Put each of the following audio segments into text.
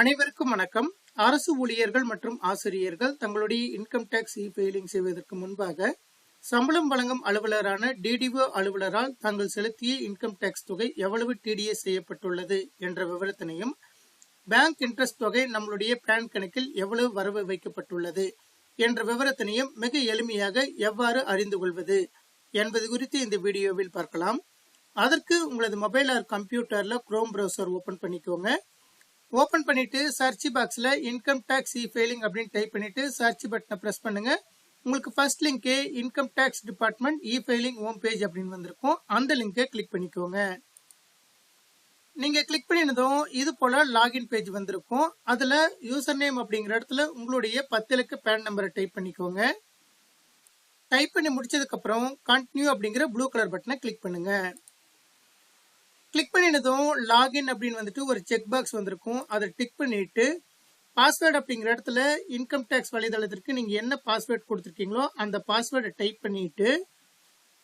அனைவருக்கும் வணக்கம். அரசு ஊழியர்கள் மற்றும் ஆசிரியர்கள் தங்களுடைய இன்கம் டாக்ஸ் இ-ஃபைலிங் செய்வதற்கு முன்பாக சம்பளம் வழங்கும் அலுவலரான டிடிஓ அலுவலரால் தாங்கள் செலுத்திய இன்கம் டாக்ஸ் தொகை எவ்வளவு டிடிஎஸ் செய்யப்பட்டுள்ளது என்ற விவரத்தினையும், பேங்க் இன்ட்ரெஸ்ட் தொகை நம்மளுடைய பேன் கணக்கில் எவ்வளவு வரவு வைக்கப்பட்டுள்ளது என்ற விவரத்தினையும் மிக எளிமையாக எவ்வாறு அறிந்து கொள்வது என்பது குறித்து இந்த வீடியோவில் பார்க்கலாம். அதற்கு உங்களது மொபைல் ஆர் கம்ப்யூட்டர்ல குரோம் பிரவுசர் ஓபன் பண்ணிக்கோங்க. ஓபன் பண்ணிட்டு சர்ச் பாக்ஸ்ல இன்கம் டாக்ஸ் இ-ஃபைலிங் அப்படின்னு டைப் பண்ணிட்டு சர்ச் பட்டனை பிரஸ் பண்ணுங்க. உங்களுக்கு ஃபர்ஸ்ட் லிங்கே income tax department e-filing home page அப்படின்னு வந்திருக்கும். அந்த லிங்கை கிளிக் பண்ணிக்கோங்க. நீங்க கிளிக் பண்ணினதும் இது போல லாகின் பேஜ் வந்திருக்கும். அதுல யூசர் நேம் அப்படிங்கிற இடத்துல உங்களுடைய 10 இலக்க பேன் நம்பரை டைப் பண்ணிக்கோங்க. டைப் பண்ணி முடிச்சதுக்கு அப்புறம் கண்டினியூ அப்படிங்கிற ப்ளூ கலர் பட்டனை கிளிக் பண்ணுங்க. கிளிக் பண்ணினதும் லாகின் அப்படின்னு வந்துட்டு ஒரு செக் பாக்ஸ் வந்திருக்கும். அதை டிக் பண்ணிட்டு பாஸ்வேர்டு அப்படிங்கிற இடத்துல இன்கம் டாக்ஸ் வலைதளத்திற்கு நீங்க என்ன பாஸ்வேர்டு கொடுத்துருக்கீங்களோ அந்த பாஸ்வேர்டை டைப் பண்ணிட்டு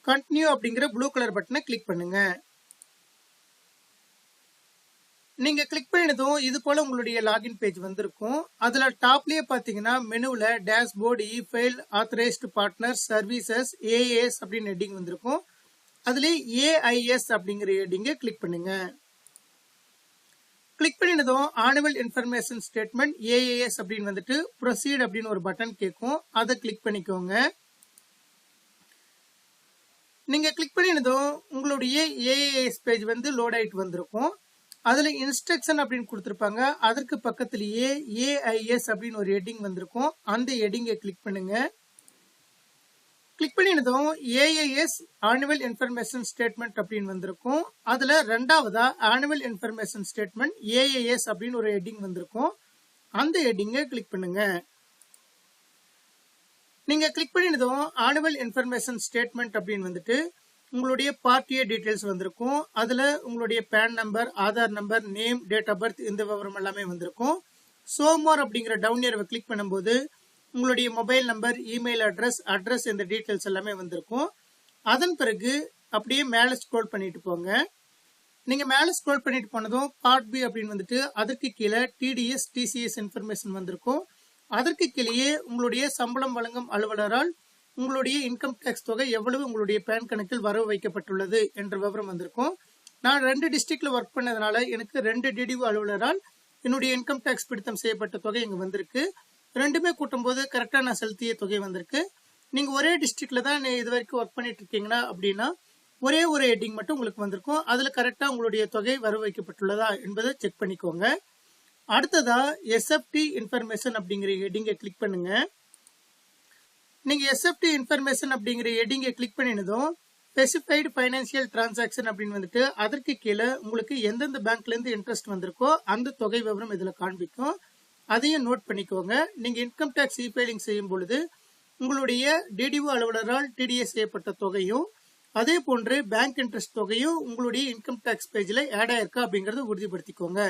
கண்டினியூ அப்படிங்கிற ப்ளூ கலர் பட்டனை கிளிக் பண்ணுங்க. நீங்க கிளிக் பண்ணினதும் இது போல உங்களுடைய லாகின் பேஜ் வந்திருக்கும். அதுல டாப்லயே பாத்தீங்கன்னா மெனுல dashboard e-file authorised partner services AAS அப்படின்னு ஹெட்டிங் வந்திருக்கும். அதுல ஏஐஎஸ் அப்படிங்கிற ஹெட்டிங்கை கிளிக் பண்ணுங்க. கிளிக் பண்ணினதும் ஆனுவல் இன்ஃபர்மேஷன் ஸ்டேட்மெண்ட் ஏஏஎஸ் அப்படின்னு வந்துட்டு ப்ரொசீட் அப்படின்னு ஒரு பட்டன் கேட்கும். அதை கிளிக் பண்ணிக்கோங்க. நீங்க கிளிக் பண்ணினதும் உங்களுடைய ஏஏஎஸ் பேஜ் வந்து லோட் ஆயிட்டு வந்திருக்கும். அதுல இன்ஸ்ட்ரக்ஷன் அப்படின்னு கொடுத்திருப்பாங்க. அதற்கு பக்கத்திலேயே ஏஐஎஸ் அப்படின்னு ஒரு ஹெட்டிங் வந்திருக்கும். அந்த ஹெட்டிங்கை கிளிக் பண்ணுங்க. கிளிக் பண்ணினதும் ஏஐஎஸ் ஆனுவல் இன்ஃபர்மேஷன் ஸ்டேட்மெண்ட் அப்படின்னு வந்திருக்கும். அதுல ரெண்டாவதா ஆனுவல் இன்ஃபர்மேஷன் ஸ்டேட்மெண்ட் ஏஐஎஸ் அப்படின்னு ஒரு ஹெட்டிங் வந்திருக்கும். அந்த ஹெட்டிங்கை கிளிக் பண்ணுங்க. நீங்க கிளிக் பண்ணினதும் ஆனுவல் இன்ஃபர்மேஷன் ஸ்டேட்மெண்ட் அப்படின்னு வந்துட்டு உங்களுடைய பார்ட்டிய டீடைல்ஸ் வந்திருக்கும். அதுல உங்களுடைய PAN number, Aadhaar number, name, date of birth இந்த விவரம் எல்லாமே வந்திருக்கும். ஷோ மோர் அப்படிங்கிற டவுன் ஏரோவை கிளிக் பண்ணும்போது உங்களுடைய மொபைல் நம்பர், இமெயில் அட்ரஸ் இந்த டீடைல்ஸ் எல்லாமே வந்திருக்கும். அதன் பிறகு அப்படியே மேல ஸ்க்ரோல் பண்ணிட்டு போங்க. நீங்க மேல ஸ்க்ரோல் பண்ணிட்டு போனதும் பார்ட் பி அப்படின்னு வந்துட்டு அதற்கு கீழே டிடிஎஸ் டிசிஎஸ் இன்ஃபர்மேஷன் வந்திருக்கும். அதற்கு கீழே உங்களுடைய சம்பளம் வழங்கும் அலுவலரால் உங்களுடைய இன்கம் டாக்ஸ் தொகை எவ்வளவு உங்களுடைய பேன் கணக்கில் வரவு வைக்கப்பட்டுள்ளது என்ற விவரம் வந்திருக்கும். நான் 2 டிஸ்ட்ரிக்ட்ல ஒர்க் பண்ணதுனால எனக்கு 2 டிடிஓ அலுவலரால் என்னுடைய இன்கம் டாக்ஸ் பிடித்தம் செய்யப்பட்ட தொகை இங்க வந்திருக்கு. ரெண்டுமே கூட்டும் போது கரெக்டா நான் செலுத்திய தொகை வந்திருக்கு. நீங்க ஒரே டிஸ்ட்ரிக்ட்ல தான் இது வரைக்கும் ஒர்க் பண்ணிட்டு இருக்கீங்கன்னா அப்படின்னா ஒரே ஒரு ஹெட்டிங் மட்டும் உங்களுக்கு வந்திருக்கும். அதுல கரெக்டா உங்களுடைய தொகை வரவு வைக்கப்பட்டுள்ளதா என்பதை செக் பண்ணிக்கோங்க. அடுத்ததா எஸ்எஃப்டி இன்ஃபர்மேஷன் அப்படிங்கிற ஹெட்டிங்கை கிளிக் பண்ணுங்க. நீங்க எஸ்எஃப்டி இன்ஃபர்மேஷன் அப்படிங்கிற ஹெட்டிங்கை கிளிக் பண்ணினதும் ஸ்பெசிஃபைடு ஃபைனான்சியல் டிரான்சாக்ஷன் அப்படின்னு வந்துட்டு அதற்கு கீழே உங்களுக்கு எந்தெந்த பேங்க்ல இருந்து இன்ட்ரெஸ்ட் வந்திருக்கோ அந்த தொகை விவரம் இதுல காண்பிக்கும். அதையும் நோட் பண்ணிக்கோங்க. நீங்க இன்கம் டாக்ஸ் இ-ஃபைலிங் செய்யும் பொழுது உங்களுடைய டிடிஓ அலுவலரால் டிடிஎஸ் செய்யப்பட்ட தொகையும் அதே போன்று பேங்க் இன்ட்ரெஸ்ட் தொகையும் உங்களுடைய இன்கம் டாக்ஸ் பேஜ்ல ஆட் ஆயிருக்கா அப்படிங்கறத உறுதிப்படுத்திக்கோங்க.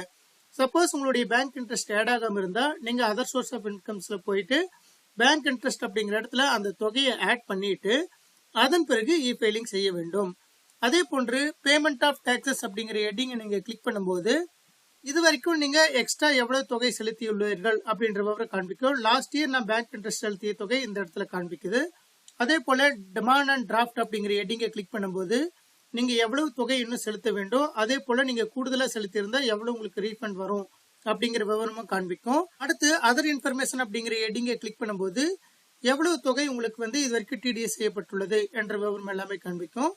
சப்போஸ் உங்களுடைய பேங்க் இன்ட்ரெஸ்ட் ஆட் ஆகாம இருந்தா நீங்க அதர் சோர்ஸ் ஆஃப் இன்கம்ஸ்ல போயிட்டு பேங்க் இன்ட்ரெஸ்ட் அப்படிங்கிற இடத்துல அந்த தொகையை ஆட் பண்ணிட்டு அதன் பிறகு இ-ஃபைலிங் செய்ய வேண்டும். அதே போன்று பேமெண்ட் ஆஃப் டாக்ஸஸ் அப்படிங்கிற ஹெட்டிங்கை நீங்க கிளிக் பண்ணும்போது இது வரைக்கும் நீங்க எக்ஸ்ட்ரா எவ்வளவு தொகை செலுத்தியுள்ளீர்கள் அப்படின்ற விவரம் காண்பிக்கும். லாஸ்ட் இயர் நான் பேங்க் இன்ட்ரெஸ்ட் செலுத்திய தொகை இந்த இடத்துல காண்பிக்குது. அதே போல டிமாண்ட் அண்ட் டிராஃப்ட் அப்படிங்கிற ஹெட்டிங்கை கிளிக் பண்ணும்போது நீங்க எவ்வளவு தொகை இன்னும் செலுத்த வேண்டும், அதே போல நீங்க கூடுதலா செலுத்தியிருந்தா எவ்வளவு உங்களுக்கு ரீஃபண்ட் வரும் அப்படிங்கிற விவரமும் காண்பிக்கும். அடுத்து அதர் இன்ஃபர்மேஷன் அப்படிங்கிற ஹெட்டிங்கை கிளிக் பண்ணும்போது எவ்வளவு தொகை உங்களுக்கு வந்து இது வரைக்கும் டிடிஎஸ் செய்யப்பட்டுள்ளது என்ற விவரம் எல்லாமே காண்பிக்கும்.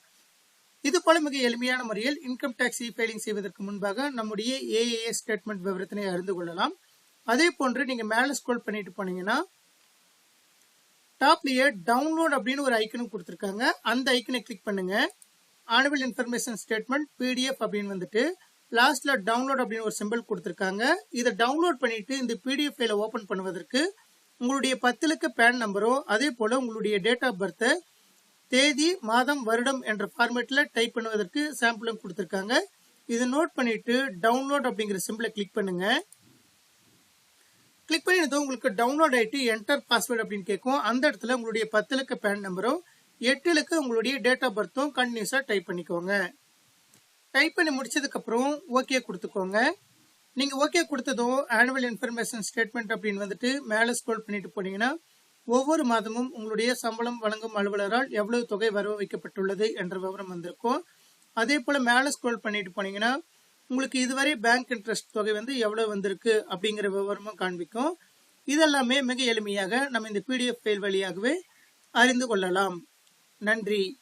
இது போல மிக எளிமையான முறையில் இன்கம் டாக்ஸ் இ-ஃபைலிங் செய்வதற்கு முன்பாக நம்முடைய ஏஏஎஸ் ஸ்டேட்மெண்ட் விவரத்தினை அறிந்து கொள்ளலாம். அதே போன்று நீங்க மேல ஸ்க்ரோல் பண்ணிட்டு போனீங்கன்னா டாப்லயே டவுன்லோட் அப்படின்னு ஒரு ஐக்கனும் கொடுத்திருக்காங்க. அந்த ஐக்கனை கிளிக் பண்ணுங்க. ஆனுவல் இன்ஃபர்மேஷன் ஸ்டேட்மெண்ட் பிடிஎஃப் அப்படின்னு வந்துட்டு லாஸ்ட்ல டவுன்லோட் அப்படின்னு ஒரு சிம்பிள் கொடுத்திருக்காங்க. இதை டவுன்லோட் பண்ணிட்டு இந்த பிடிஎஃப் ஃபைலை ஓபன் பண்ணுவதற்கு உங்களுடைய 10 இலக்க பேன் நம்பரோ அதே போல உங்களுடைய டேட் ஆஃப் பர்த், தேதி, மாதம், வருடம் என்ற ஃபார்மேட்ல டைப் பண்ணுவதற்கு சாம்பிளும் கொடுத்திருக்காங்க. இதை நோட் பண்ணிட்டு டவுன்லோட் அப்படிங்கிற சிம்பிளை கிளிக் பண்ணுங்க. கிளிக் பண்ணினதும் உங்களுக்கு டவுன்லோட் ஆயிட்டு என்டர் பாஸ்வேர்டு அப்படின்னு கேட்கும். அந்த இடத்துல உங்களுடைய 10 இலக்க பேன் நம்பரும் 8 இலக்க உங்களுடைய டேட் ஆஃப் பர்த்தும் கண்டினியூஸா டைப் பண்ணிக்கோங்க. டைப் பண்ணி முடிச்சதுக்கு அப்புறம் ஓகே கொடுத்துக்கோங்க. நீங்க ஓகே கொடுத்ததும் ஆனுவல் இன்ஃபர்மேஷன் ஸ்டேட்மெண்ட் அப்படின்னு வந்துட்டு மேல ஸ்க்ரோல் பண்ணிட்டு போனீங்கன்னா ஒவ்வொரு மாதமும் உங்களுடைய சம்பளம் வழங்கும் அலுவலரால் எவ்வளவு தொகை வரவு வைக்கப்பட்டுள்ளது என்ற விவரம் வந்திருக்கும். அதே போல மேல ஸ்க்ரோல் பண்ணிட்டு போனீங்கன்னா உங்களுக்கு இதுவரை பேங்க் இன்ட்ரெஸ்ட் தொகை வந்து எவ்வளவு வந்திருக்கு அப்படிங்கிற விவரமும் காண்பிக்கும். இதெல்லாமே மிக எளிமையாக நம்ம இந்த PDF ஃபைல் வழியாகவே அறிந்து கொள்ளலாம். நன்றி.